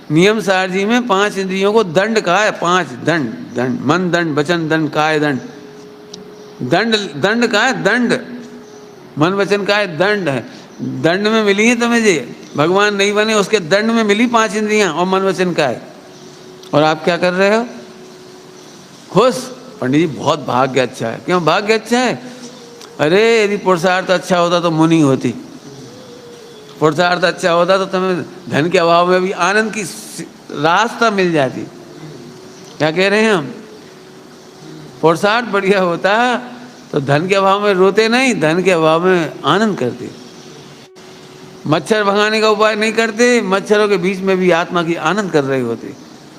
नियम सार जी में 5 इंद्रियों को दंड कहा है। 5 दंड, दंड मन दंड, वचन दंड, काय दंड। दंड दंड कहा है, दंड मन वचन काय दंड है। दंड में मिली है तुम्हें जी, भगवान नहीं बने उसके दंड में मिली 5 इंद्रियां और मन वचन काय। और आप क्या कर रहे हो? खुश? पंडित जी बहुत भाग्य अच्छा है। क्यों भाग्य अच्छा है? अरे यदि पुरुषार्थ अच्छा होता तो मुनि होती, पुरुषार्थ अच्छा होता तो तुम्हें धन के अभाव में भी आनंद की रास्ता मिल जाती। क्या कह रहे हैं हम? पुरुषार्थ बढ़िया होता तो धन के अभाव में रोते नहीं, धन के अभाव में आनंद करते। मच्छर भगाने का उपाय नहीं करते, मच्छरों के बीच में भी आत्मा की आनंद कर रहे होते।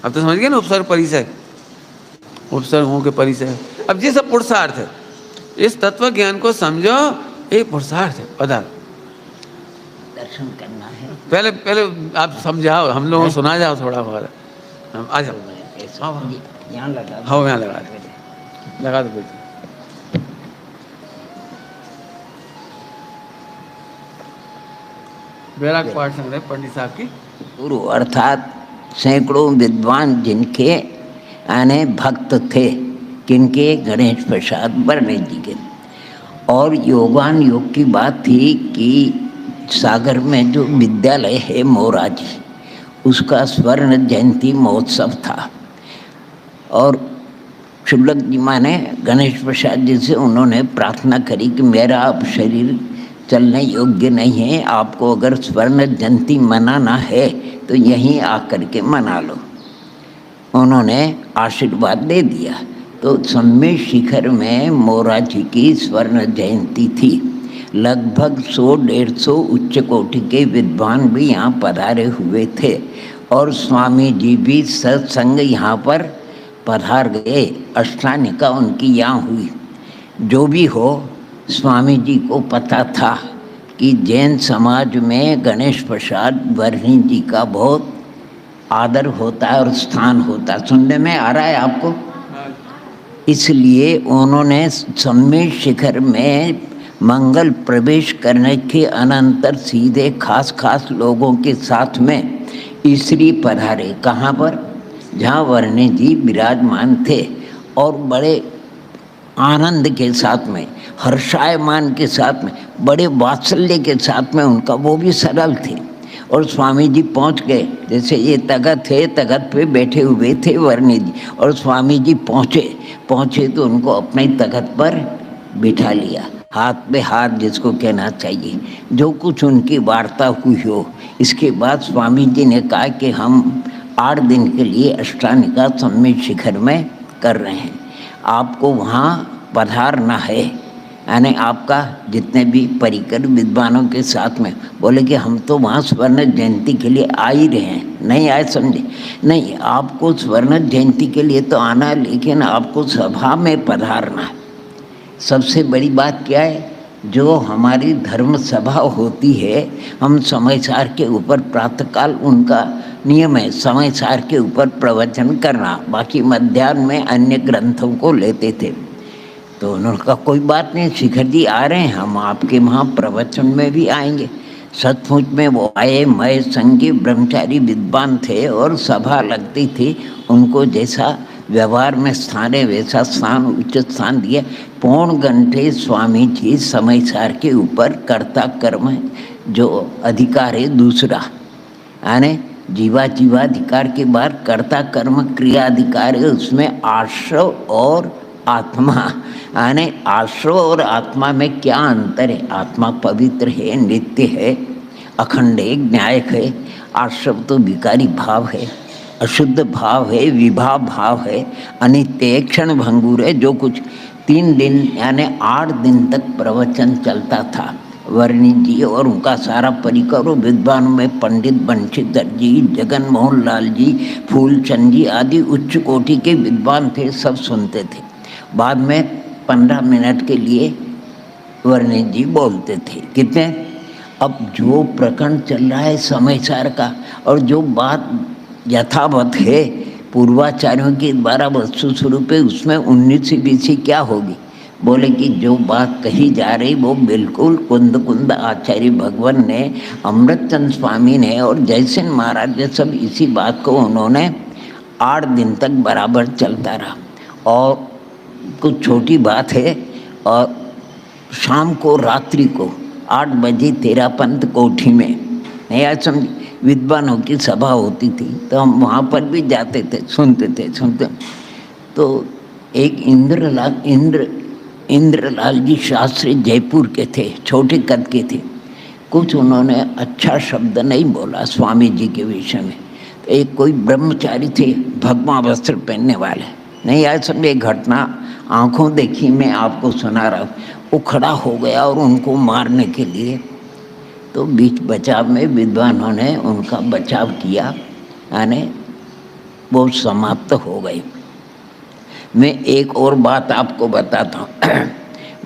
अब तो समझ गए ना उपसर्ग परिचय, उपसर्गों के परिचय। अब ये सब पुरुषार्थ है। इस तत्व ज्ञान को समझो, ये पुरुषार्थ है। पदार्थ दर्शन करना है। पहले पहले आप समझाओ, हम लोगों को सुना जाओ थोड़ा बहुत। हम आ जाओ, यहाँ लगा, हाँ यहाँ लगा दो बेटे। बैराग पाठ सुन रहे पंडित साहब की। गुरु अर्थात सैकड़ों विद्वान जिनके आने भक्त थे, किनके? गणेश प्रसाद वर्णे जी के। और योगान योग की बात थी कि सागर में जो विद्यालय है मोराजी, उसका स्वर्ण जयंती महोत्सव था। और शुल्लक जी माने गणेश प्रसाद जी से उन्होंने प्रार्थना करी कि मेरा अब शरीर चलने योग्य नहीं है, आपको अगर स्वर्ण जयंती मनाना है तो यहीं आकर के मना लो। उन्होंने आशीर्वाद दे दिया। तो सम्मेद शिखर में मोराजी की स्वर्ण जयंती थी। लगभग 100-150 उच्च कोटि के विद्वान भी यहाँ पधारे हुए थे और स्वामी जी भी सत्संग यहाँ पर पधार गए। अष्टानिका उनकी यहाँ हुई। जो भी हो, स्वामी जी को पता था कि जैन समाज में गणेश प्रसाद वर्णी जी का बहुत आदर होता है और स्थान होता है। सुनने में आ रहा है आपको? इसलिए उन्होंने सम्मेद शिखर में मंगल प्रवेश करने के अनंतर सीधे खास लोगों के साथ में इसरी पधारे। कहाँ पर? जहाँ वर्णी जी विराजमान थे। और बड़े आनंद के साथ में, हर्षायमान के साथ में, बड़े वात्सल्य के साथ में उनका, वो भी सरल थे। और स्वामी जी पहुंच गए। जैसे ये तख्त है, तख्त पे बैठे हुए थे वर्णी जी, और स्वामी जी पहुँचे तो उनको अपने तख्त पर बिठा लिया। हाथ पे हाथ जिसको कहना चाहिए, जो कुछ उनकी वार्ता हुई हो। इसके बाद स्वामी जी ने कहा कि हम 8 दिन के लिए अष्टानिका सम्मेद शिखर में कर रहे हैं, आपको वहाँ पधारना है। यानी आपका जितने भी परिकर विद्वानों के साथ में। बोले कि हम तो वहाँ स्वर्ण जयंती के लिए आ ही रहे हैं। नहीं आए, समझे? नहीं, आपको स्वर्ण जयंती के लिए तो आना है, लेकिन आपको सभा में पधारना है। सबसे बड़ी बात क्या है? जो हमारी धर्म सभा होती है, हम समय सार के ऊपर प्रातःकाल, उनका नियम है समय सार के ऊपर प्रवचन करना, बाकी मध्याह्न में अन्य ग्रंथों को लेते थे। तो उन्होंने कहा कोई बात नहीं, शिखर जी आ रहे हैं, हम आपके वहाँ प्रवचन में भी आएंगे। सचमुच में वो आए। मय संगी ब्रह्मचारी विद्वान थे और सभा लगती थी। उनको जैसा व्यवहार में स्थान है वैसा स्थान, उचित स्थान दिया। 1.25 घंटे स्वामी जी समय सार के ऊपर कर्ता कर्म जो अधिकार है दूसरा, यानी जीवाधिकार के बाद कर्ता कर्म क्रिया अधिकार है, उसमें आश्रव और आत्मा, यानी आश्रव और आत्मा में क्या अंतर है? आत्मा पवित्र है, नित्य है, अखंड है, न्यायक है। आश्रव तो विकारी भाव है, अशुद्ध भाव है, विभाव भाव है, अनित्य, क्षण भंगुर है। जो कुछ 3 दिन यानी 8 दिन तक प्रवचन चलता था। वर्णी जी और उनका सारा परिकर, विद्वानों में पंडित बंशीधर जी, जगन मोहन लाल जी, फूलचंद जी आदि उच्च कोटि के विद्वान थे, सब सुनते थे। बाद में 15 मिनट के लिए वर्णी जी बोलते थे। कितने? अब जो प्रकरण चल रहा है समय सार का, और जो बात यथावत है पूर्वाचार्यों के द्वारा वस्तु स्वरूप है, उसमें 19 बीसी क्या होगी? बोले कि जो बात कही जा रही वो बिल्कुल कुंद कुंद आचार्य भगवान ने, अमृतचंद स्वामी ने और जयसिंह महाराज ने सब इसी बात को उन्होंने 8 दिन तक बराबर चलता रहा। और कुछ छोटी बात है, और शाम को रात्रि को 8 बजे तेरा पंथ कोठी में, नहीं आज समझ, विद्वानों की सभा होती थी तो हम वहाँ पर भी जाते थे, सुनते। तो एक इंद्रलाल जी शास्त्री जयपुर के थे, छोटे कद के थे। कुछ उन्होंने अच्छा शब्द नहीं बोला स्वामी जी के विषय में। तो एक कोई ब्रह्मचारी थे, भगवा वस्त्र पहनने वाले, नहीं आज सब एक घटना आंखों देखी मैं आपको सुना रहा हूँ। वो खड़ा हो गया और उनको मारने के लिए, तो बीच बचाव में विद्वानों ने उनका बचाव किया, यानी वो समाप्त हो गए। मैं एक और बात आपको बताता हूँ।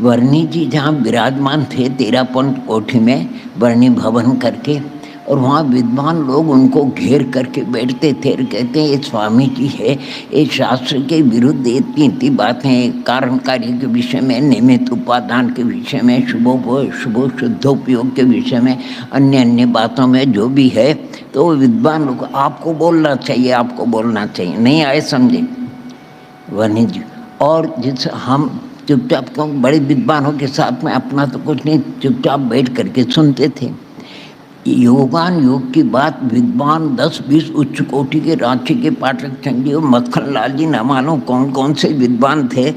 वर्णी जी जहाँ विराजमान थे 13 पंथ कोठी में, वर्णी भवन करके, और वहाँ विद्वान लोग उनको घेर करके बैठते थे और कहते हैं ये स्वामी जी है, ये शास्त्र के विरुद्ध इतनी बातें, कारण कार्य के विषय में, निमित्त उपादान के विषय में, शुभ शुद्धोपयोग के विषय में, अन्य बातों में जो भी है, तो विद्वान लोग आपको बोलना चाहिए, नहीं आए समझे वर्णी जी। और जिस हम चुपचाप क्यों, बड़े विद्वानों के साथ में अपना तो कुछ नहीं, चुपचाप बैठ करके सुनते थे। योगान योग की बात विद्वान 10-20 उच्च कोटि के, रांची के पाठक चंडी और मक्खन लाल जी, न मालूम कौन कौन से विद्वान थे,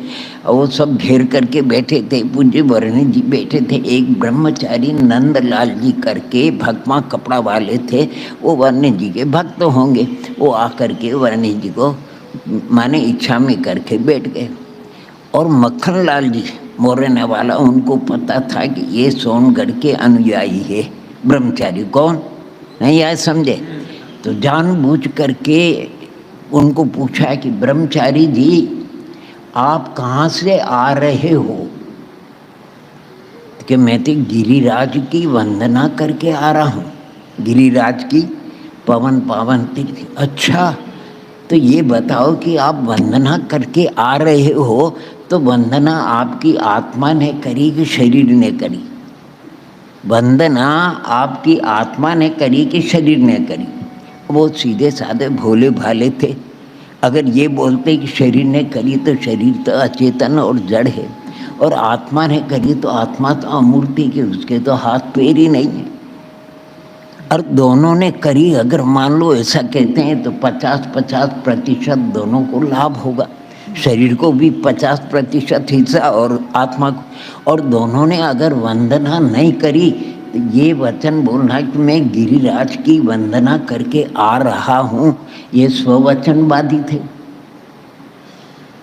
वो सब घेर करके बैठे थे। पूज्य वर्णी जी बैठे थे, एक ब्रह्मचारी नंदलाल जी करके भगवा कपड़ा वाले थे, वो वर्णी जी के भक्त होंगे। वो आकर के वर्णी जी को माने इच्छा में करके बैठ गए। और मक्खन लाल जी मोरने वाला, उनको पता था कि ये सोनगढ़ के अनुयायी है ब्रह्मचारी, कौन नहीं आए समझे। तो जानबूझ करके उनको पूछा कि ब्रह्मचारी जी आप कहाँ से आ रहे हो? कि मैं तो गिरिराज की वंदना करके आ रहा हूँ, गिरिराज की पवन पावन तीर्थ। अच्छा, तो ये बताओ कि आप वंदना करके आ रहे हो, तो वंदना आपकी आत्मा ने करी कि शरीर ने करी? वंदना आपकी आत्मा ने करी कि शरीर ने करी? वो सीधे साधे भोले भाले थे। अगर ये बोलते कि शरीर ने करी तो शरीर तो अचेतन और जड़ है, और आत्मा ने करी तो आत्मा तो अमूर्ति के, उसके तो हाथ पैर ही नहीं है। और दोनों ने करी, अगर मान लो ऐसा कहते हैं तो 50-50% दोनों को लाभ होगा, शरीर को भी 50% हिस्सा और आत्मा को। और दोनों ने अगर वंदना नहीं करी तो ये वचन बोलना कि मैं गिरिराज की वंदना करके आ रहा हूँ, ये स्ववचनवादी थे।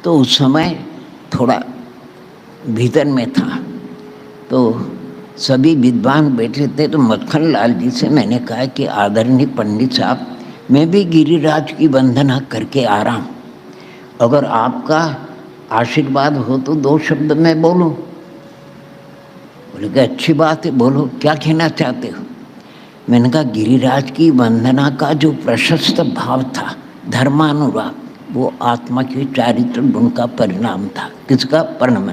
तो उस समय थोड़ा भीतर में था, तो सभी विद्वान बैठे थे। तो मक्खन लाल जी से मैंने कहा कि आदरणीय पंडित साहब, मैं भी गिरिराज की वंदना करके आ रहा हूँ, अगर आपका आशीर्वाद हो तो 2 शब्द मैं बोलूं। बोले कि अच्छी बात है, बोलो क्या कहना चाहते हो? मैंने कहा गिरिराज की वंदना का जो प्रशस्त भाव था, धर्मानुराग, वो आत्मा के चारित्र गुण का परिणाम था। किसका? परिणाम।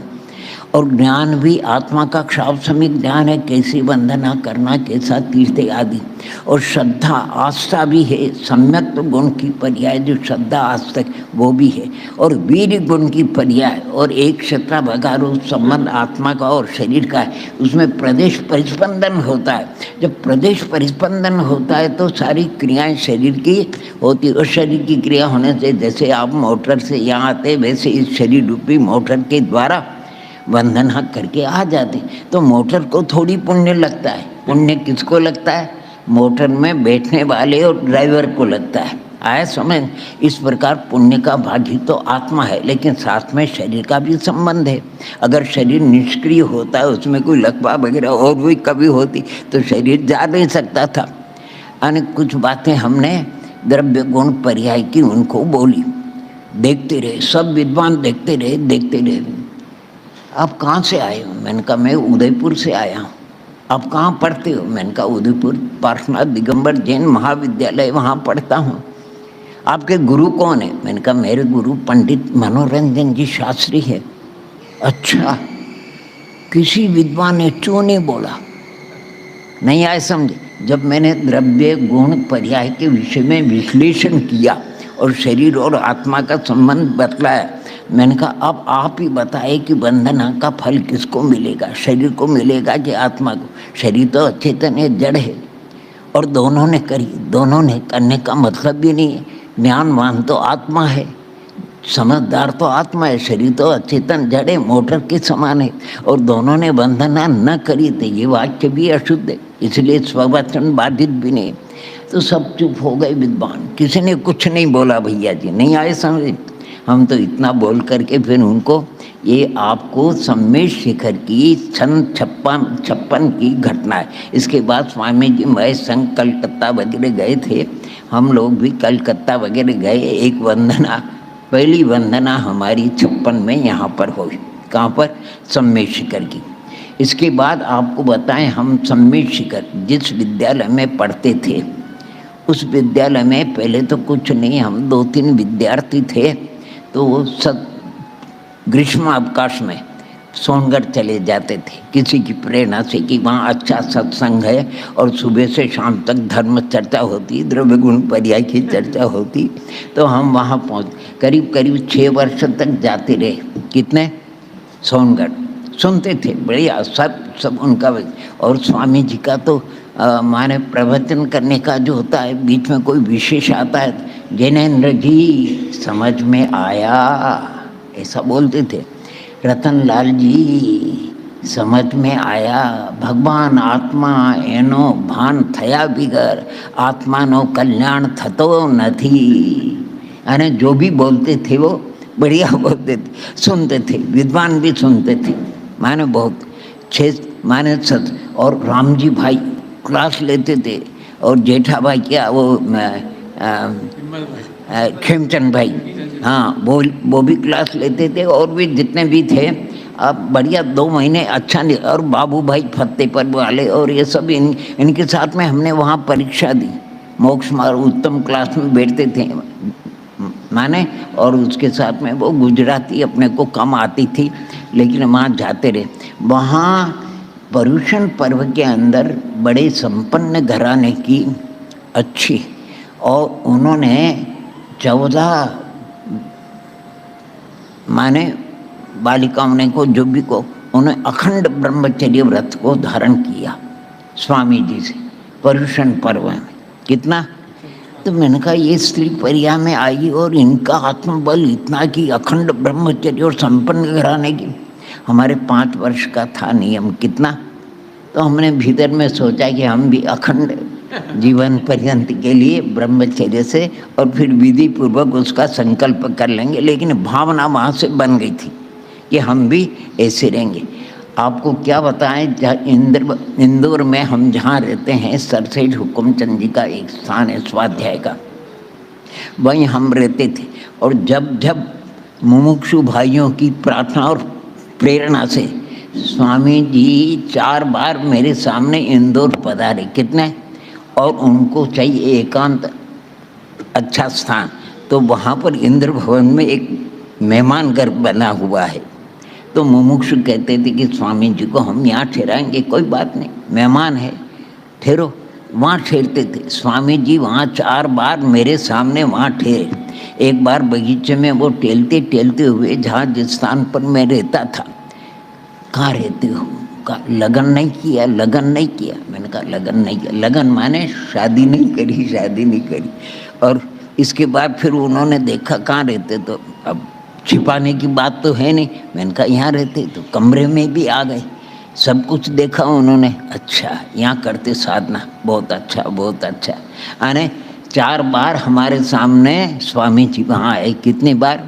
और ज्ञान भी आत्मा का क्षावसमिक ज्ञान है, कैसी वंदना करना, कैसा तीर्थ आदि। और श्रद्धा आस्था भी है, सम्यक गुण की पर्याय जो श्रद्धा आस्था वो भी है, और वीर गुण की पर्याय, और एक क्षत्रा भगारो संबंध आत्मा का और शरीर का है। उसमें प्रदेश परिस्पंदन होता है। जब प्रदेश परिस्पंदन होता है तो सारी क्रियाएं शरीर की होती है, और शरीर की क्रिया होने से जैसे आप मोटर से यहाँ आते, वैसे इस शरीर रूपी मोटर के द्वारा वंदना करके आ जाते। तो मोटर को थोड़ी पुण्य लगता है, पुण्य किसको लगता है? मोटर में बैठने वाले और ड्राइवर को लगता है। आया समझ? इस प्रकार पुण्य का भागी तो आत्मा है, लेकिन साथ में शरीर का भी संबंध है। अगर शरीर निष्क्रिय होता है, उसमें कोई लकवा वगैरह और भी कभी होती तो शरीर जा नहीं सकता था। यानी कुछ बातें हमने द्रव्य गुण पर्याय की उनको बोली। देखते रहे सब विद्वान, देखते रहे। आप कहाँ से आए हो? मैंने कहा मैं उदयपुर से आया हूँ। आप कहाँ पढ़ते हो? मैंने कहा उदयपुर पार्श्वनाथ दिगंबर जैन महाविद्यालय, वहाँ पढ़ता हूँ। आपके गुरु कौन है? मैंने कहा मेरे गुरु पंडित मनोरंजन जी शास्त्री है। अच्छा, किसी विद्वान ने क्यों नहीं बोला? नहीं आए समझे। जब मैंने द्रव्य गुण पर्याय के विषय में विश्लेषण किया और शरीर और आत्मा का संबंध बतलाया, मैंने कहा अब आप ही बताए कि वंदना का फल किसको मिलेगा, शरीर को मिलेगा कि आत्मा को? शरीर तो अचेतन है, जड़ है, और दोनों ने करी। दोनों ने करने का मतलब भी नहीं है। ज्ञानवान तो आत्मा है, समझदार तो आत्मा है, शरीर तो अचेतन जड़ है, मोटर के समान है, और दोनों ने वंदना न करी तो ये वाक्य भी अशुद्ध है, इसलिए स्ववचन बाधित भी नहीं। तो सब चुप हो गए विद्वान, किसी ने कुछ नहीं बोला। भैया जी नहीं आए समझ। हम तो इतना बोल करके फिर उनको, ये आपको सम्मेद शिखर की सन 56 की घटना है। इसके बाद स्वामी जी मैं संग कलकत्ता वगैरह गए थे, हम लोग भी कलकत्ता वगैरह गए। एक वंदना, पहली वंदना हमारी 56 में यहाँ पर हुई। कहाँ पर? सम्मेद शिखर की। इसके बाद आपको बताएं, हम सम्मेद शिखर जिस विद्यालय में पढ़ते थे, उस विद्यालय में पहले तो कुछ नहीं, हम 2-3 विद्यार्थी थे। तो वो सब ग्रीष्म अवकाश में सोनगढ़ चले जाते थे किसी की प्रेरणा से कि वहाँ अच्छा सत्संग है और सुबह से शाम तक धर्म चर्चा होती, द्रव्य गुण पर्याय की चर्चा होती। तो हम वहाँ पहुँच करीब 6 वर्ष तक जाते रहे। कितने? सोनगढ़ सुनते थे, बढ़िया सब उनका। और स्वामी जी का तो माने प्रवचन करने का जो होता है, बीच में कोई विशेष आता है, जिनेंद्र जी समझ में आया, ऐसा बोलते थे। रतनलाल जी समझ में आया, भगवान आत्मा एनो भान थया बिगर आत्मानो कल्याण थतो नथी। यानी जो भी बोलते थे वो बढ़िया बोलते थे, सुनते थे, विद्वान भी सुनते थे। माने बहुत 6 माने 7। और राम जी भाई क्लास लेते थे, और जेठा भाई क्या वो खेमचंद भाई, हाँ वो भी क्लास लेते थे, और भी जितने भी थे। अब बढ़िया 2 महीने अच्छा नहीं। और बाबू भाई फतेहपुर वाले और ये सब इनके साथ में हमने वहाँ परीक्षा दी। मोक्ष मार्ग उत्तम क्लास में बैठते थे माने। और उसके साथ में वो गुजराती अपने को कम आती थी, लेकिन वहाँ जाते रहे। वहाँ पर्युषण पर्व के अंदर बड़े संपन्न घराने की अच्छी, और उन्होंने 14 माने बालिकाओं ने को जो भी को उन्होंने अखंड ब्रह्मचर्य व्रत को धारण किया स्वामी जी से पर्युषण पर्व में। कितना? तो मैंने कहा ये स्त्री परिया में आई और इनका आत्मबल इतना कि अखंड ब्रह्मचर्य और संपन्न घराने की। हमारे 5 वर्ष का था नियम। कितना? तो हमने भीतर में सोचा कि हम भी अखंड जीवन पर्यंत के लिए ब्रह्मचर्य से, और फिर विधि पूर्वक उसका संकल्प कर लेंगे। लेकिन भावना वहाँ से बन गई थी कि हम भी ऐसे रहेंगे। आपको क्या बताएं, इंदौर में हम जहाँ रहते हैं, सरसेठ हुकुमचंद जी का एक स्थान है स्वाध्याय का, वहीं हम रहते थे। और जब मुमुक्षु भाइयों की प्रार्थना और प्रेरणा से स्वामी जी 4 बार मेरे सामने इंदौर पधारे। कितने? और उनको चाहिए एकांत अच्छा स्थान, तो वहाँ पर इंद्र भवन में एक मेहमान घर बना हुआ है। तो मुमुक्षु कहते थे कि स्वामी जी को हम यहाँ ठहराएंगे, कोई बात नहीं, मेहमान है, ठहरो। वहाँ ठहरते थे स्वामी जी। वहाँ 4 बार मेरे सामने वहाँ ठहरे। एक बार बगीचे में वो टहलते हुए, जहाँ जिस स्थान पर मैं रहता था, कहाँ रहते हो? का लगन नहीं किया, लगन नहीं किया। मैंने कहा लगन नहीं किया, लगन माने शादी नहीं करी। और इसके बाद फिर उन्होंने देखा कहाँ रहते, तो अब छिपाने की बात तो है नहीं। मैंने कहा यहाँ रहते, तो कमरे में भी आ गए, सब कुछ देखा उन्होंने। अच्छा यहाँ करते साधना, बहुत अच्छा। आने 4 बार हमारे सामने स्वामी जी वहाँ आए। कितनी बार?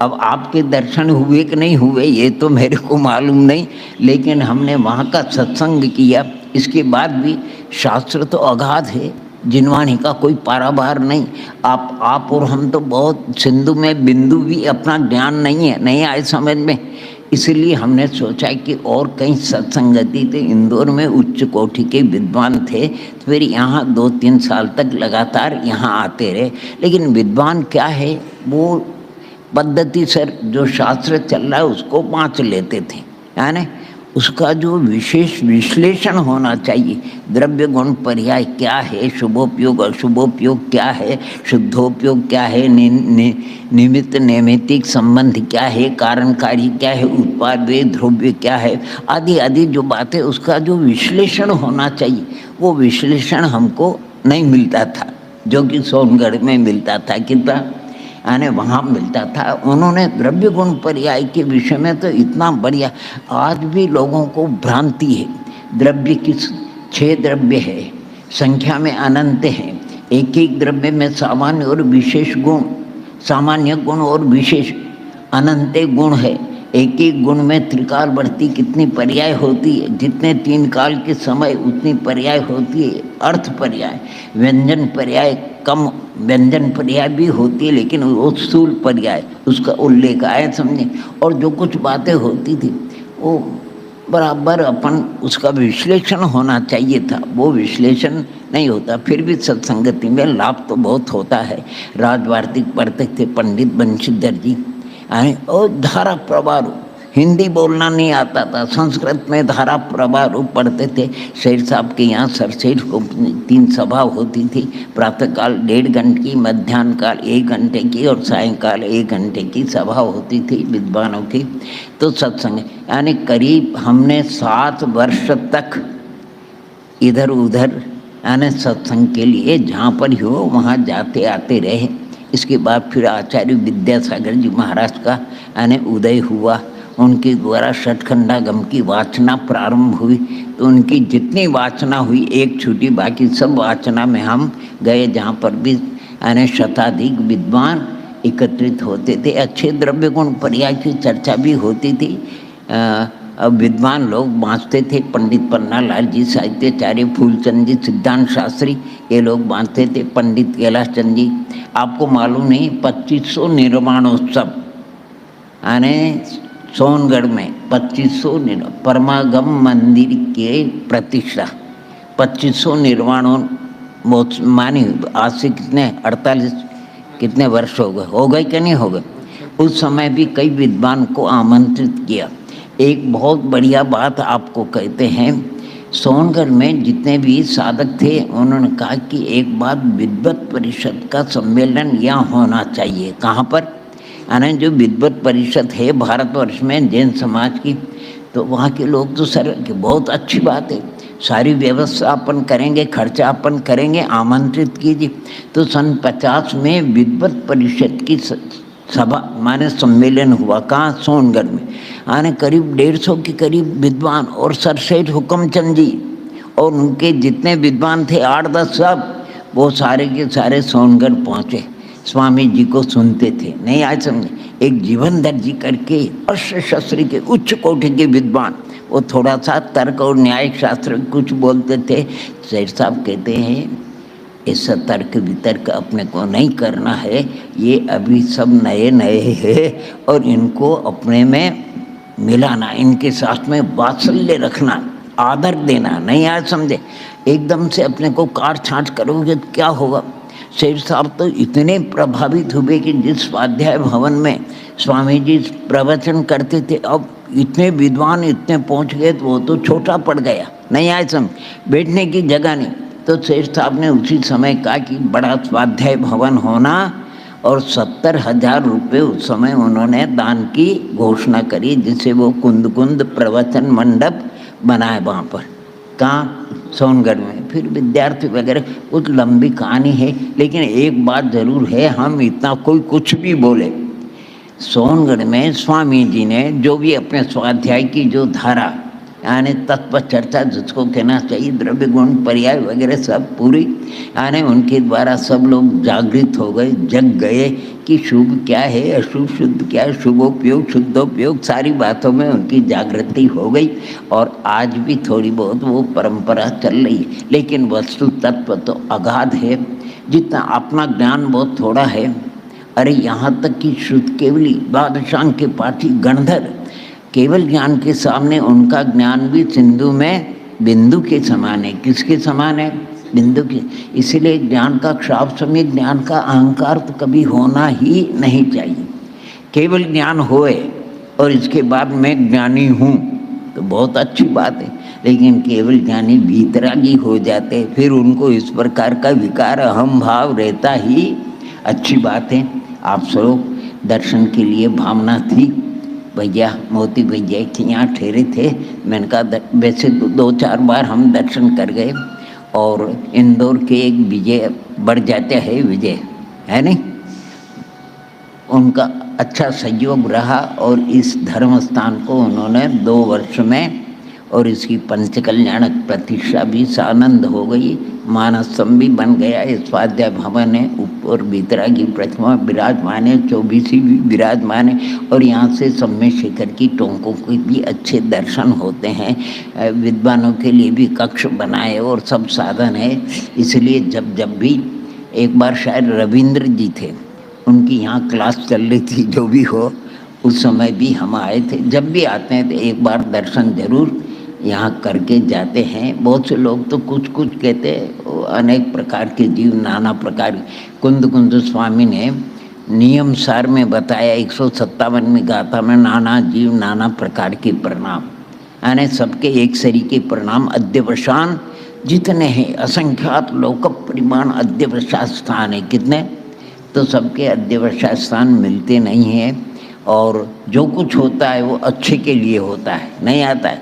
अब आपके दर्शन हुए कि नहीं हुए ये तो मेरे को मालूम नहीं, लेकिन हमने वहाँ का सत्संग किया। इसके बाद भी शास्त्र तो अगाध है, जिनवानी का कोई पारावार नहीं। आप और हम तो बहुत, सिंधु में बिंदु भी अपना ज्ञान नहीं आए समझ में। इसलिए हमने सोचा कि और कहीं सत्संगति थे, इंदौर में उच्च कोटि के विद्वान थे, तो फिर यहाँ 2-3 साल तक लगातार यहाँ आते रहे। लेकिन विद्वान क्या है, वो पद्धति सर जो शास्त्र चल रहा है उसको बाँच लेते थे, यानी उसका जो विशेष विश्लेषण होना चाहिए। द्रव्य गुण पर्याय क्या है, शुभोपयोग अशुभोपयोग क्या है, शुद्धोपयोग क्या है, निमित्त नैमित्तिक संबंध क्या है, कारणकारी क्या है, उत्पाद वे द्रव्य क्या है, आदि आदि जो बातें, उसका जो विश्लेषण होना चाहिए, वो विश्लेषण हमको नहीं मिलता था, जो कि सोनगढ़ में मिलता था। कितना यानी वहाँ मिलता था। उन्होंने द्रव्य गुण पर्याय के विषय में तो इतना बढ़िया, आज भी लोगों को भ्रांति है। द्रव्य की 6 द्रव्य है, संख्या में अनंत हैं, एक एक द्रव्य में सामान्य और विशेष गुण, सामान्य गुण और विशेष अनंत गुण है। एक एक गुण में त्रिकालवर्ती कितनी पर्याय होती है, जितने 3 काल के समय उतनी पर्याय होती है। अर्थ पर्याय, व्यंजन पर्याय कम, व्यंजन पर्याय भी होती है, लेकिन वो स्थूल पर्याय उसका उल्लेख आया, समझे। और जो कुछ बातें होती थी वो बराबर अपन उसका विश्लेषण होना चाहिए था, वो विश्लेषण नहीं होता। फिर भी सत्संगति में लाभ तो बहुत होता है। राजवार्तिक पढ़ते थे पंडित बंशीधर जी, और धारा प्रवाह रूप, हिंदी बोलना नहीं आता था, संस्कृत में धारा प्रवाह रूप पढ़ते थे। शेर साहब के यहाँ सरसेठ को 3 सभा होती थी, प्रातःकाल 1.5 घंटे की, मध्याह्न काल 1 घंटे की और सायंकाल 1 घंटे की सभा होती थी विद्वानों की। तो सत्संग यानी करीब हमने 7 वर्ष तक इधर उधर यानी सत्संग के लिए जहाँ पर ही हो वहाँ जाते आते रहे। इसके बाद फिर आचार्य विद्यासागर जी महाराज का यानी उदय हुआ, उनके द्वारा षटखंडागम की वाचना प्रारंभ हुई। तो उनकी जितनी वाचना हुई एक छूटी, बाकी सब वाचना में हम गए, जहाँ पर भी यानी शताधिक विद्वान एकत्रित होते थे। अच्छे द्रव्य गुण पर्याय की चर्चा भी होती थी। अब विद्वान लोग बाँचते थे, पंडित पन्नालाल जी, साहित्याचार्य फूलचंद जी, सिद्धांत शास्त्री, ये लोग बाँचते थे, पंडित कैलाश चंद जी। आपको मालूम नहीं, 2500 निर्माणोत्सव यानी सोनगढ़ में 2500 परमागम मंदिर के प्रतिष्ठा, 2500 निर्माणों मानी। आज से कितने 48 कितने वर्ष हो गए कि नहीं हो गए। उस समय भी कई विद्वान को आमंत्रित किया। एक बहुत बढ़िया बात आपको कहते हैं, सोनगढ़ में जितने भी साधक थे उन्होंने कहा कि एक बात विद्वत परिषद का सम्मेलन यहाँ होना चाहिए। कहाँ पर? यानी जो विद्वत परिषद है भारतवर्ष में जैन समाज की, तो वहाँ के लोग तो सर कि बहुत अच्छी बात है, सारी व्यवस्था अपन करेंगे, खर्चा अपन करेंगे, आमंत्रित कीजिए। तो सन 50 में विद्वत परिषद की सभा माने सम्मेलन हुआ। कहाँ? सोनगढ़ में। आने करीब 150 के करीब विद्वान और सरसेठ हुक्मचंद जी और उनके जितने विद्वान थे 8-10 सब, वो सारे के सारे सोनगढ़ पहुँचे, स्वामी जी को सुनते थे। नहीं आज समझे, एक जीवनधर जी करके अस्त्र शस्त्र के उच्च कोटि के विद्वान, वो थोड़ा सा तर्क और न्यायिक शास्त्र कुछ बोलते थे। शेर साहब कहते हैं ऐसा तर्क वितर्क अपने को नहीं करना है, ये अभी सब नए नए हैं और इनको अपने में मिलाना, इनके साथ में वात्सल्य रखना, आदर देना। नहीं आज समझे, एकदम से अपने को काट छाँट करोगे तो क्या होगा। शेर साहब तो इतने प्रभावित हुए कि जिस स्वाध्याय भवन में स्वामी जी प्रवचन करते थे, अब इतने विद्वान इतने पहुंच गए तो वो तो छोटा पड़ गया। नहीं आज समझ, बैठने की जगह नहीं। तो शेर साहब ने उसी समय कहा कि बड़ा स्वाध्याय भवन होना, और 70,000 रुपये उस समय उन्होंने दान की घोषणा करी, जिससे वो कुंद प्रवचन मंडप बनाए वहाँ पर। कहाँ? सोनगढ़ में। फिर विद्यार्थी वगैरह, कुछ लंबी कहानी है, लेकिन एक बात ज़रूर है, हम इतना कोई कुछ भी बोले, सोनगढ़ में स्वामी जी ने जो भी अपने स्वाध्याय की जो धारा यानी तत्व चर्चा जिसको कहना चाहिए, द्रव्य गुण पर्याय वगैरह सब पूरी यानी उनके द्वारा सब लोग जागृत हो गए, जग गए कि शुभ क्या है, अशुभ शुद्ध क्या है, शुभोपयोग शुद्धोपयोग, सारी बातों में उनकी जागृति हो गई। और आज भी थोड़ी बहुत वो परंपरा चल रही है, लेकिन वस्तु तत्व तो अगाध है। जितना अपना ज्ञान बहुत थोड़ा है। अरे यहाँ तक कि शुद्ध केवली द्वादशांग के पाठी गणधर केवल ज्ञान के सामने उनका ज्ञान भी सिंधु में बिंदु के समान है। किसके समान है? बिंदु के। इसलिए ज्ञान का क्षाप समय ज्ञान का अहंकार तो कभी होना ही नहीं चाहिए। केवल ज्ञान होए और इसके बाद मैं ज्ञानी हूँ, तो बहुत अच्छी बात है। लेकिन केवल ज्ञानी वीतरागी हो जाते, फिर उनको इस प्रकार का विकार अहम भाव रहता ही अच्छी बात है। आप सब दर्शन के लिए भावना थी, भैया मोती भैया के यहाँ ठहरे थे। मैंने कहा वैसे तो 2-4 बार हम दर्शन कर गए, और इंदौर के एक विजय बढ़ जाते हैं, विजय है नहीं, उनका अच्छा सहयोग रहा और इस धर्म स्थान को उन्होंने 2 वर्ष में, और इसकी पंचकल्याणक प्रतिष्ठा भी सानंद हो गई, मानसम भी बन गया। स्वाध्याय भवन है, ऊपर भीतरागी प्रतिमा विराजमान है, 24 भी विराजमान है, और यहाँ से सम्य शिखर की टोंकों के भी अच्छे दर्शन होते हैं। विद्वानों के लिए भी कक्ष बनाए और सब साधन है। इसलिए जब भी, एक बार शायद रविंद्र जी थे, उनकी यहाँ क्लास चल रही थी, जो भी हो, उस समय भी हम आए थे। जब भी आते हैं तो एक बार दर्शन जरूर यहाँ करके जाते हैं। बहुत से लोग तो कुछ कहते हैं, अनेक प्रकार के जीव, नाना प्रकार। कुंद स्वामी ने नियम सार में बताया, 157 में गाथा में, नाना जीव नाना प्रकार के प्रणाम, यानी सबके एक सरी के प्रणाम। अध्यवसान जितने हैं, असंख्यात लोक परिमाण अध्यवसात स्थान है। कितने? तो सबके अध्यवसात स्थान मिलते नहीं हैं, और जो कुछ होता है वो अच्छे के लिए होता है, नहीं आता है।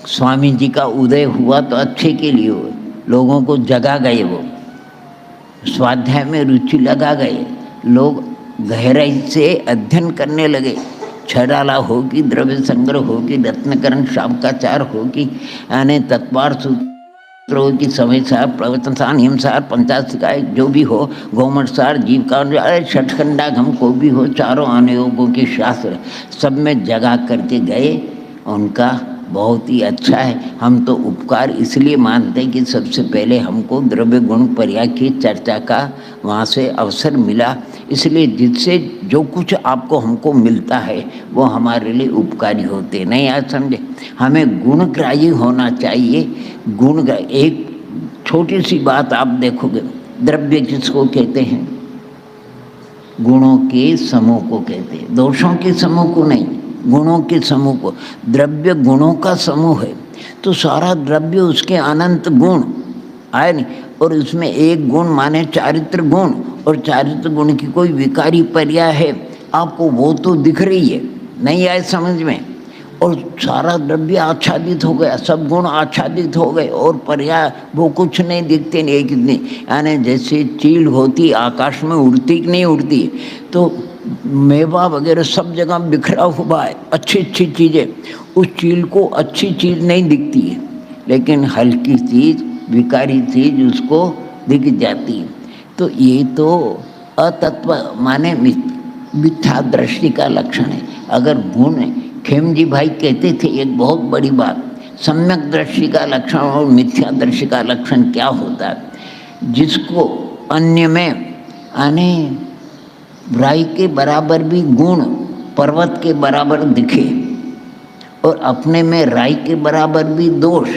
स्वामी जी का उदय हुआ तो अच्छे के लिए हुआ, लोगों को जगा गए, वो स्वाध्याय में रुचि लगा गए, लोग गहराई से अध्ययन करने लगे। छड़ाला हो कि द्रव्य संग्रह हो कि रत्नकरण शाब्काचार हो कि यानी तत्वार सूत्र हो कि समय सार, प्रवचन सार, नियम सार, पंचाशिकाय जो भी हो, गौमठ सार, जीव का छठखंडागम को भी हो, चारों अनुयोगों के शास्त्र सब में जगा करके गए। उनका बहुत ही अच्छा है। हम तो उपकार इसलिए मानते हैं कि सबसे पहले हमको द्रव्य गुण पर्याय की चर्चा का वहाँ से अवसर मिला, इसलिए जिससे जो कुछ आपको हमको मिलता है वो हमारे लिए उपकारी होते। नहीं आज समझे, हमें गुणग्राही होना चाहिए। एक छोटी सी बात आप देखोगे, द्रव्य किसको कहते हैं? गुणों के समूह को कहते हैं, दोषों के समूह को नहीं, गुणों के समूह को। द्रव्य गुणों का समूह है, तो सारा द्रव्य उसके अनंत गुण आए नहीं, और उसमें एक गुण माने चारित्र गुण, और चारित्र गुण की कोई विकारी पर्याय है आपको वो तो दिख रही है, नहीं आए समझ में, और सारा द्रव्य आच्छादित हो गया, सब गुण आच्छादित हो गए, और पर्याय वो कुछ नहीं दिखते नहीं कितनी। यानी जैसे चील होती आकाश में उड़ती कि नहीं उड़ती, तो मेवा वगैरह सब जगह बिखरा हुआ है, अच्छी अच्छी चीज़ें, उस चील को अच्छी चीज़ नहीं दिखती है, लेकिन हल्की चीज़, विकारी चीज़ उसको दिख जाती है। तो ये तो अतत्व माने मिथ्या दृष्टि का लक्षण है। अगर गुण, खेम जी भाई कहते थे एक बहुत बड़ी बात, सम्यक दृष्टि का लक्षण और मिथ्या दृष्टि का लक्षण क्या होता है? जिसको अन्य में आने राई के बराबर भी गुण पर्वत के बराबर दिखे, और अपने में राई के बराबर भी दोष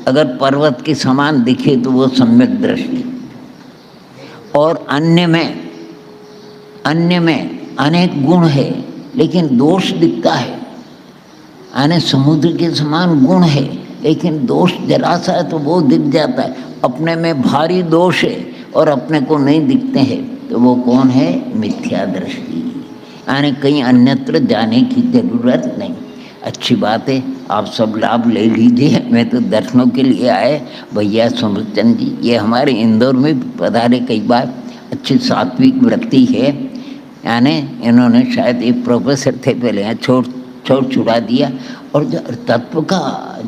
अगर पर्वत के समान दिखे तो वो सम्यक दृष्टि। और अन्य में अनेक गुण है लेकिन दोष दिखता है, यानी समुद्र के समान गुण है लेकिन दोष जरा सा है तो वो दिख जाता है। अपने में भारी दोष है और अपने को नहीं दिखते हैं, तो वो कौन है? मिथ्या दृष्टि। यानी कहीं अन्यत्र जाने की जरूरत नहीं। अच्छी बात है, आप सब लाभ ले लीजिए। मैं तो दर्शनों के लिए आए भैया सुमचंद जी, ये हमारे इंदौर में पधारे कई बार, अच्छी सात्विक वृत्ति है। यानी इन्होंने शायद एक प्रोफेसर थे पहले, यहाँ छोड़ छुड़ा दिया, और तत्व का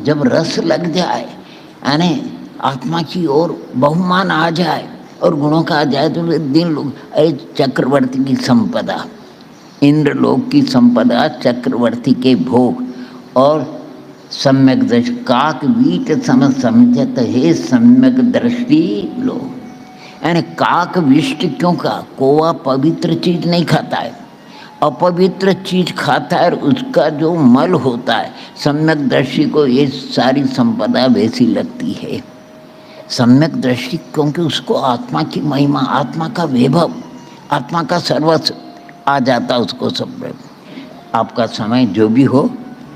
जब रस लग जाए, यानी आत्मा की ओर बहुमान आ जाए और गुणों का आ जाए, तो दिन लोग चक्रवर्ती की संपदा, इंद्रलोक की संपदा, चक्रवर्ती के भोग, और सम्यक दृष्टि काक वीट समझत है सम्यक दृष्टि लोग। यानी काक विष्ट क्यों का? कौवा पवित्र चीज नहीं खाता है, अपवित्र चीज खाता है, और उसका जो मल होता है, सम्यक दृष्टि को ये सारी संपदा वैसी लगती है। सम्यक दृष्टि क्योंकि उसको आत्मा की महिमा, आत्मा का वैभव, आत्मा का सर्वस्व आ जाता उसको सब। आपका समय जो भी हो,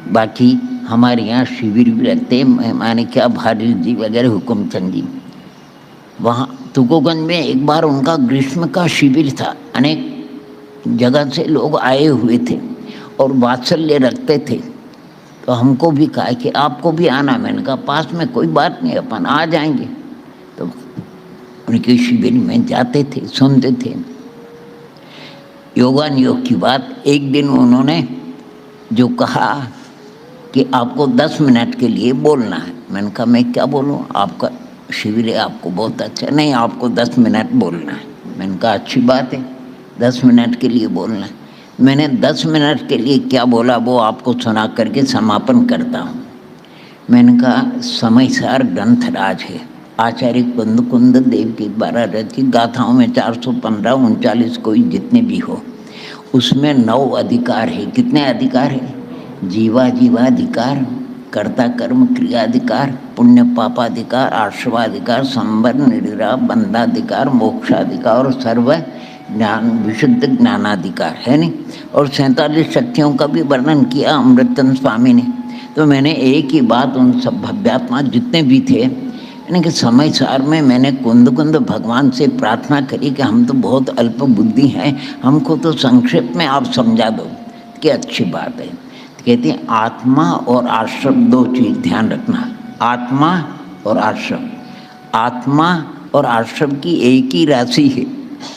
बाकी हमारे यहाँ शिविर भी लगते हैं, माने क्या भारी जी वगैरह हुकुमचंद जी, वहाँ तुकोगंज में एक बार उनका ग्रीष्म का शिविर था। अनेक जगह से लोग आए हुए थे और वात्सल्य रखते थे, तो हमको भी कहा कि आपको भी आना। मैंने कहा पास में कोई बात नहीं, अपन आ जाएंगे। तो उनके शिविर में जाते थे, सुनते थे योगान योग की बात। एक दिन उन्होंने जो कहा कि आपको 10 मिनट के लिए बोलना है। मैंने कहा मैं क्या बोलूँ, आपका शिविर है, आपको बहुत अच्छा। नहीं, आपको 10 मिनट बोलना है। मैंने कहा अच्छी बात है, 10 मिनट के लिए बोलना है। मैंने 10 मिनट के लिए क्या बोला वो आपको सुना करके समापन करता हूँ। मैंने कहा समयसार ग्रंथराज है, आचार्य कुंद देव की 12 रचित गाथाओं में 415 39 कोई जितने भी हो, उसमें 9 अधिकार है। कितने अधिकार है? जीवाधिकार, कर्ता कर्म क्रियाधिकार, पुण्य पापाधिकार, आश्रवाधिकार, संवर निर्रा बंधाधिकार, मोक्षाधिकार और सर्व ज्ञान विशुद्ध ज्ञानाधिकार है नहीं। और 47 शक्तियों का भी वर्णन किया अमृतचंद स्वामी ने। तो मैंने एक ही बात उन सब भव्यात्मा जितने भी थे, यानी कि समय सार में मैंने कुंद भगवान से प्रार्थना करी कि हम तो बहुत अल्प बुद्धि हैं, हमको तो संक्षेप में आप समझा दो कि अच्छी बात है। कहते हैं आत्मा और आश्रम 2 चीज़ ध्यान रखना, आत्मा और आश्रम। आत्मा और आश्रम की एक ही राशि है,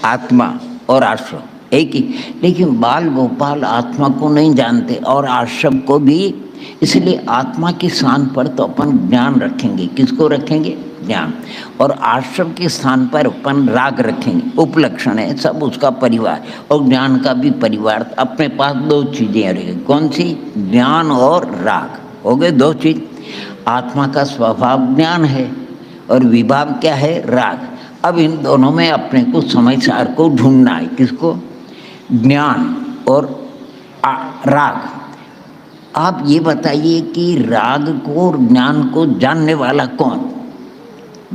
आत्मा और आश्रम एक ही। लेकिन बाल गोपाल आत्मा को नहीं जानते और आश्रम को भी, इसलिए आत्मा के स्थान पर तो अपन ज्ञान रखेंगे। किसको रखेंगे? ज्ञान। और आश्रम के स्थान पर अपन राग रखेंगे, उपलक्षण है सब उसका परिवार, और ज्ञान का भी परिवार। अपने पास 2 चीज़ें रहेंगी, कौन सी? ज्ञान और राग। हो गए 2 चीज़। आत्मा का स्वभाव ज्ञान है और विभाव क्या है? राग। अब इन दोनों में अपने को समय सार को ढूंढना है। किसको? ज्ञान और राग। आप ये बताइए कि राग को और ज्ञान को जानने वाला कौन?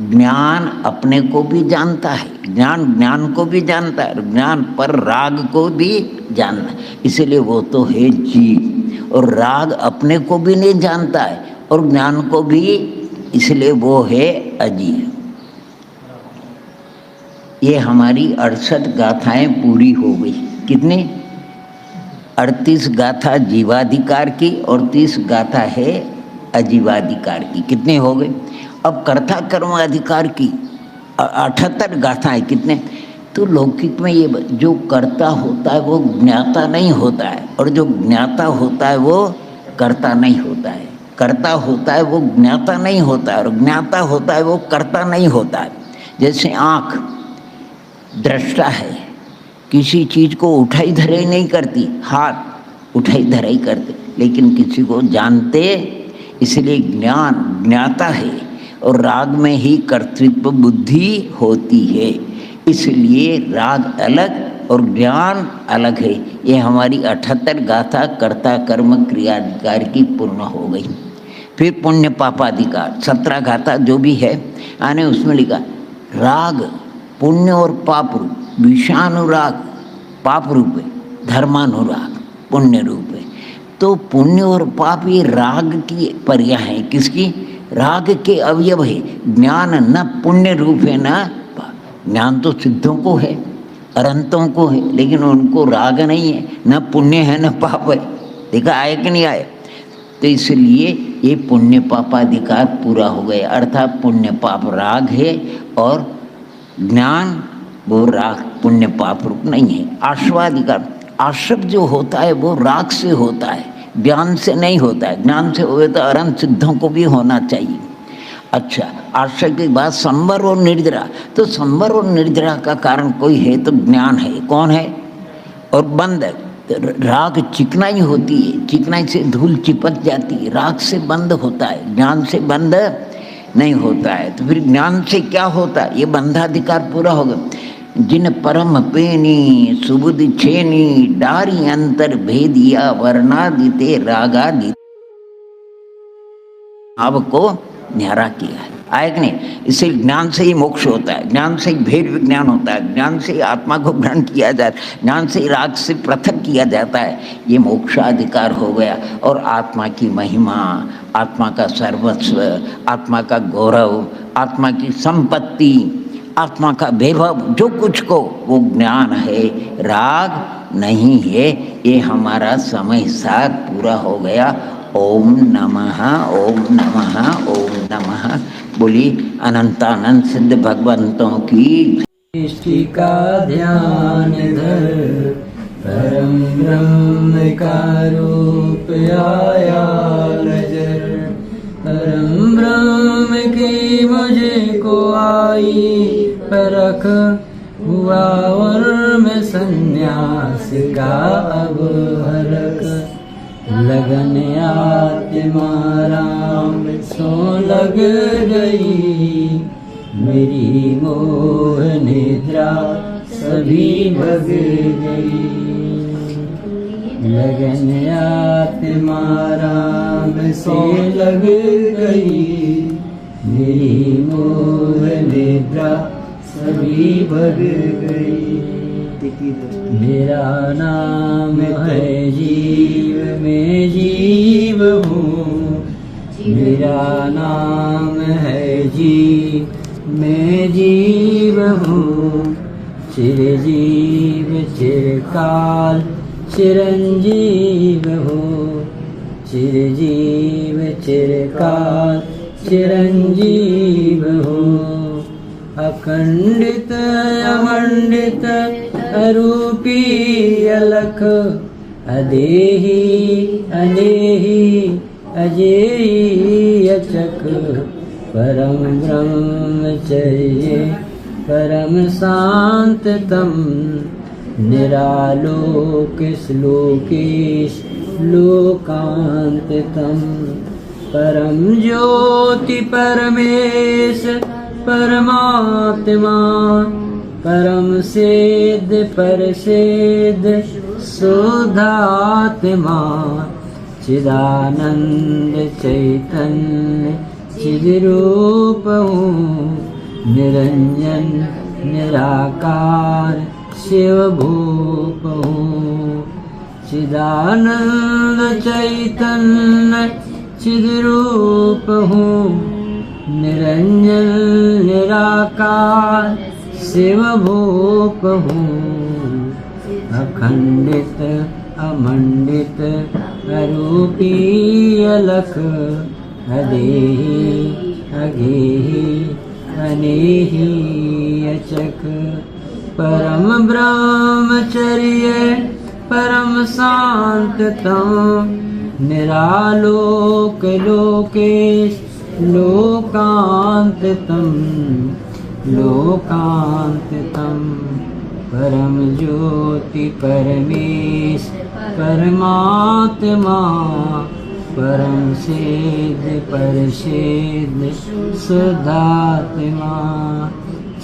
ज्ञान अपने को भी जानता है, ज्ञान को भी जानता है, और ज्ञान पर राग को भी जानना, इसलिए वो तो है जीव। और राग अपने को भी नहीं जानता है और ज्ञान को भी, इसलिए वो है अजीव। ये हमारी 68 गाथाएं पूरी हो गई। कितनी? 38 गाथा जीवाधिकार की और 30 गाथा है अजीवाधिकार की। कितने हो गए? अब कर्ता कर्म अधिकार की 78 गाथाएं। कितने? तो लौकिक में ये जो कर्ता होता है वो ज्ञाता नहीं होता है, और जो ज्ञाता होता है वो कर्ता नहीं होता है। कर्ता होता है वो ज्ञाता नहीं होता है, और ज्ञाता होता है वो कर्ता नहीं होता है। जैसे आँख दृष्टा है, किसी चीज़ को उठाई धराई नहीं करती, हाथ उठाई धराई करते, लेकिन किसी को जानते, इसलिए ज्ञान ज्ञाता है। और राग में ही कर्तृत्व बुद्धि होती है, इसलिए राग अलग और ज्ञान अलग है। ये हमारी 78 गाथा कर्ता कर्म क्रियाधिकार की पूर्ण हो गई। फिर पुण्य पापाधिकार 17 गाथा जो भी है आने, उसमें लिखा राग पुण्य और पाप रूप, विषानुराग पाप रूप है, धर्मानुराग पुण्य रूप है। तो पुण्य और पाप ये राग की पर्याय है। किसकी? राग के अवयव है। ज्ञान न पुण्य रूप है न पाप। ज्ञान तो सिद्धों को है, अनंतों को है, लेकिन उनको राग नहीं है, न पुण्य है न पाप है। देखा आए कि नहीं आए? तो इसलिए ये पुण्य पापाधिकार पूरा हो गया, अर्थात पुण्य पाप राग है और ज्ञान वो राग पुण्य पाप रूप नहीं है। आश्वाधिकार, आश्रम जो होता है वो राग से होता है, ज्ञान से नहीं होता है। ज्ञान से हुए तो अरंत सिद्धों को भी होना चाहिए। अच्छा, आश्रय के बाद संवर और निर्जरा। तो संवर और निर्जरा का कारण कोई है तो ज्ञान है। कौन है? और बंद। तो राग चिकनाई होती है, चिकनाई से धूल चिपक जाती है, राग से बंद होता है, ज्ञान से बंद नहीं होता है। तो फिर ज्ञान से क्या होता है? ये बंधाधिकार पूरा होगा। जिन परम पेनी सुबुद्धि छेनी, डारी अंतर भेदिया वर्णादिते रागादि भाव को न्यारा किया है। आए कि नहीं? इससे ज्ञान से ही मोक्ष होता है, ज्ञान से ही भेद विज्ञान होता है, ज्ञान से ही आत्मा को ग्रहण किया जाता है, ज्ञान से ही राग से पृथक किया जाता है। ये मोक्षाधिकार हो गया। और आत्मा की महिमा, आत्मा का सर्वस्व, आत्मा का गौरव, आत्मा की संपत्ति, आत्मा का वैभव, जो कुछ को वो ज्ञान है, राग नहीं है। ये हमारा समय सार पूरा हो गया। ओम नमः, ओम नमः, ओम नमः। बोली अनंतानंद सिद्ध भगवंतों की सृष्टि का ध्यान धर, परम ब्रह्म का रूप आया नजर। परम ब्रह्म की मुझे को आई परख, हुआ और मैं संन्यास का अब हरक। लगन आत्मा राम सो लग गई, मेरी मोह निद्रा सभी भग गई। लगन आत्मा राम सो लग गई, मेरी मोह निद्रा सभी भग गई। मेरा नाम है जीव, मैं जीव हूँ। मेरा नाम है जीव, मैं जीव हूँ। चिरजीव चिरकाल चिरंजीव हूँ। चिरजीव चिरकाल चिरंजीव हूँ। अखंडित अमंडित अरूपी अलख, अदेही अनेही अजेयी अचक। परम ब्रह्मचर्य परम शांततम, निरालोक श्लोकेश लोकांततम। परम ज्योति परमेश परमात्मा, परम सिद्ध परसिद्ध शुद्धात्मा। चिदानंद चैतन्य चिद्रूप हूँ, निरंजन निराकार शिवभूप हूँ। चिदानंद चैतन्य चिद्रूप हूँ, निरंजन निराकार शिवभूप हूँ। अखंडित अमंडित अरूपी अलख, अदेही अगेही अनेही अचक। परम ब्रह्मचर्य परम शांततम, निरालोक लोकेश लोकांततम लोकांततम। परम ज्योति परमेश परमात्मा, परम सिद्ध परसिद्ध शुद्धात्मा।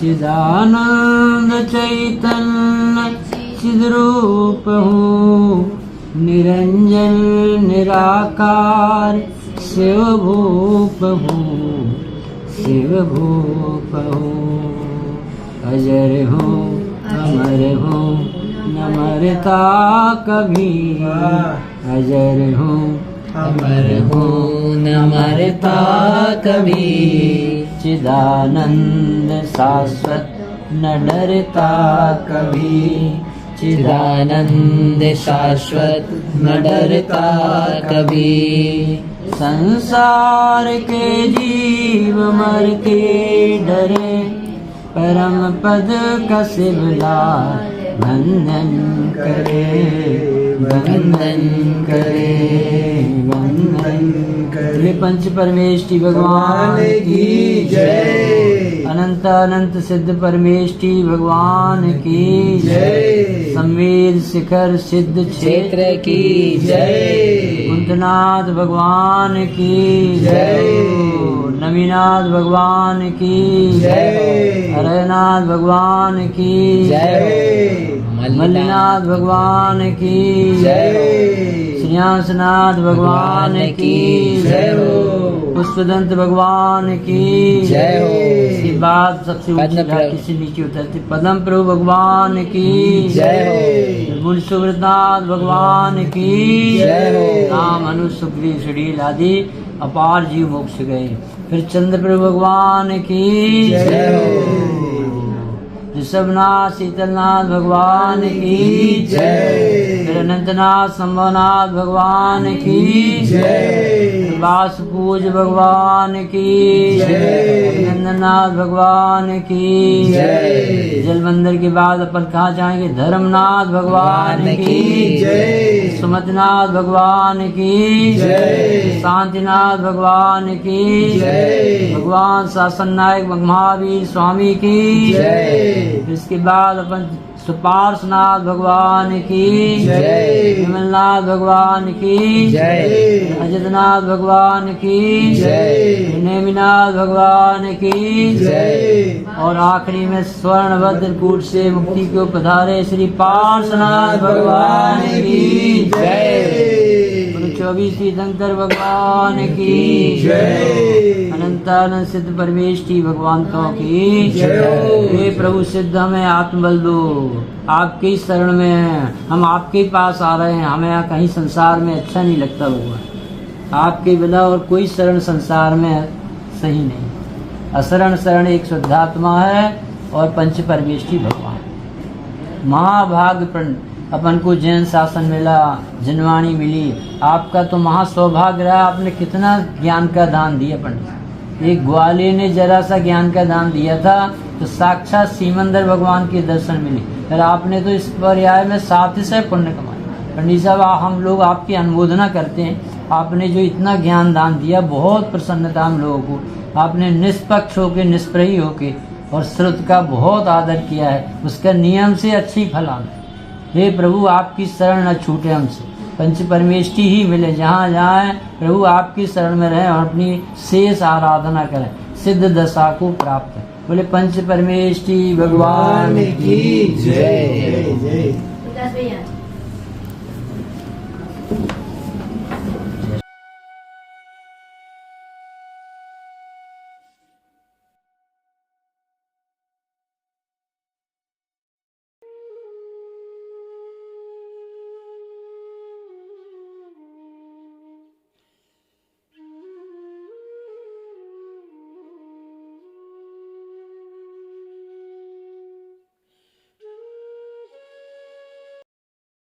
चिदानंद चैतन्य चिद्रूप हूँ, निरंजन निराकार शिवभूप हूँ। शिवभूप हूँ, अजर हूँ अमर हूँ, न मरता कभी। अजर हूँ अमर हूँ, न मरता कभी। चिदानंद शाश्वत न डरता कभी। चिदानंद शाश्वत न डरता कभी। संसार के जीव मर के डरे, परम पद का शिवला वंदन करे। वंदन करे वंदन करे। पंच परमेष्टि भगवान की जय। अनंत अनंत सिद्ध परमेष्टि भगवान की जय। संवेद शिखर सिद्ध क्षेत्र की जय। कुंतनाथ भगवान की जय। नवीनाथ भगवान की जय। हरनाथ भगवान की जय। मल्लिनाथ भगवान की जय। श्रीयांशनाथ भगवान की जय हो। पुष्पदंत भगवान की जय हो। इसके बाद सबसे ऊंची पद्म प्रभु। घाटी से नीचे उतरती पद्म प्रभु भगवान की जय हो। निर्मल सुब्रतनाथ भगवान की जय हो। राम अनु सुग्रीव सुनील आदि अपार जीव मोक्ष गए। फिर चंद्र प्रभु भगवान की जय हो। ऋषभनाथ शीतलनाथ भगवान की जय। फिर अनंतनाथ संभवनाथ भगवान की जय। वासुपूज भगवान की जय। नंदनाथ भगवान की जय। जलबंदर के बाद अपन कहाँ जाएंगे? धर्मनाथ भगवान की जय। सुमतनाथ भगवान की जय। शांतिनाथ भगवान की जय। भगवान शासन नायक महावीर स्वामी की जय। इसके बाद अपन सुपार्शनाथ भगवान की जय। विमलनाथ भगवान की जय। अजितनाथ भगवान की जय। नेमिनाथ भगवान की जय। और आखिरी में स्वर्णभद्र कूट से मुक्ति को पधारे श्री पार्श्वनाथ भगवान की जय। 24 तीर्थंकर भगवान की जय। अनंतानंद सिद्ध परमेष्टि भगवंतों की जय। हे प्रभु सिद्ध हमें आत्मबल दो, आपके ही शरण में हैं, हम आपके ही पास आ रहे हैं, हमें यहाँ कहीं संसार में अच्छा नहीं लगता भगवान, आपके बिना और कोई शरण संसार में सही नहीं। अशरण शरण एक शुद्धात्मा है और पंच परमेष्टि भगवान। महाभाग्य अपन को जैन शासन मिला, जनवाणी मिली, आपका तो महासौभाग्य रहा। आपने कितना ज्ञान का दान दिया पंडित। एक ग्वाले ने जरा सा ज्ञान का दान दिया था तो साक्षात सीमंदर भगवान के दर्शन मिले, फिर आपने तो इस पर्याय में 700 पुण्य कमाए। पंडित साहब हम लोग आपकी अनुमोदना करते हैं, आपने जो इतना ज्ञान दान दिया, बहुत प्रसन्नता हम लोगों को। आपने निष्पक्ष होके निष्प्रही होके और श्रुत का बहुत आदर किया है, उसका नियम से अच्छी फल आना। हे प्रभु आपकी शरण न छूटे हमसे, पंच परमेष्टि ही मिले, जहाँ जाए प्रभु आपकी शरण में रहें और अपनी शेष आराधना करें, सिद्ध दशा को प्राप्त है। बोले पंच परमेष्टि भगवान की जय। जय।